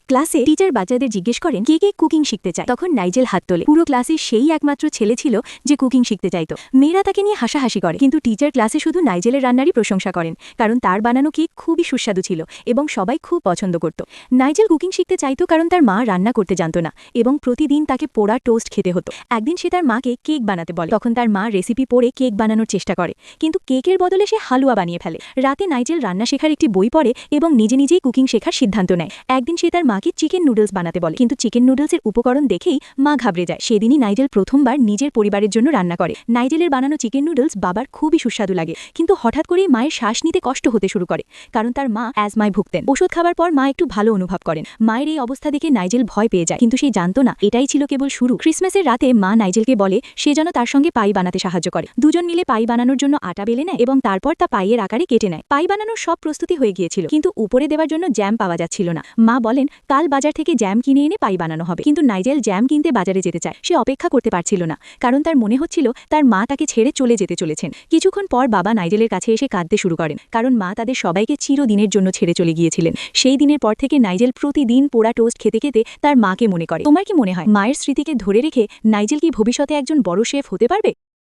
ক্লাসে টিচার বাচ্চাদের জিজ্ঞেস করেন কে কে কুকিং শিখতে চায়। তখন নাইজেল হাত তোলে। পুরো ক্লাসে সেই একমাত্র ছেলে ছিল যে কুকিং শিখতে চাইতো। মেয়েরা তাকে নিয়ে হাসাহাসি করে, কিন্তু টিচার ক্লাসে শুধু নাইজেলের রান্নারই প্রশংসা করেন, কারণ তার বানানো কেক খুবই সুস্বাদু ছিল এবং সবাই খুব পছন্দ করত। নাইজেল কুকিং শিখতে চাইতো কারণ তার মা রান্না করতে জানত না এবং প্রতিদিন তাকে পোড়া টোস্ট খেতে হতো। একদিন সে তার মাকে কেক বানাতে বলে। তখন তার মা রেসিপি পড়ে কেক বানানোর চেষ্টা করে, কিন্তু কেকের বদলে সে হালুয়া বানিয়ে ফেলে। রাতে নাইজেল রান্না শেখার একটি বই পড়ে এবং নিজে নিজেই কুকিং শেখার সিদ্ধান্ত নেয়। একদিন সে তার মাকে চিকেন নুডলস বানাতে বলে, কিন্তু চিকেন নুডলসের উপকরণ দেখেই মা ঘাবড়ে যায়। সেদিনই নাইজেল প্রথমবার নিজের পরিবারের জন্য রান্না করে। নাইজেলের বানানো চিকেন নুডলস বাবার খুবই সুস্বাদু লাগে, কিন্তু হঠাৎ করেই মায়ের শ্বাস নিতে কষ্ট হতে শুরু করে, কারণ তার মা অ্যাজমায় ভুগতেন। ওষুধ খাবার পর মা একটু ভালো অনুভব করেন। মায়ের এই অবস্থা দেখে নাইজেল ভয় পেয়ে যায়, কিন্তু সে জানত না এটাই ছিল কেবল শুরু। ক্রিসমাসের রাতে মা নাইজেলকে বলে সে যেন তার সঙ্গে পাই বানাতে সাহায্য করে। দুজন মিলে পাই বানানোর জন্য আটা বেলে নেয় এবং তারপর তা পাইয়ের আকারে কেটে নেয়। পাই বানানোর সব প্রস্তুতি হয়ে গিয়েছিল, কিন্তু উপরে দেওয়ার জন্য জ্যাম পাওয়া যাচ্ছিল না। মা বলেন কাল বাজার থেকে জ্যাম কিনে এনে পাই বানানো হবে, কিন্তু নাইজেল জ্যাম কিনতে বাজারে যেতে চায়। সে অপেক্ষা করতে পারছিল না, কারণ তার মনে হচ্ছিল তার মা তাকে ছেড়ে চলে যেতে চলেছেন। কিছুক্ষণ পর বাবা নাইজেলের কাছে এসে কাঁদতে শুরু করেন, কারণ মা তাদের সবাইকে চিরদিনের জন্য ছেড়ে চলে গিয়েছিলেন। সেই দিনের পর থেকে নাইজেল প্রতিদিন পোড়া টোস্ট খেতে খেতে তার মাকে মনে করে। তোমার কি মনে হয় মায়ের স্মৃতিকে ধরে রেখে নাইজেল কি ভবিষ্যতে একজন বড় শেফ হতে পারবে?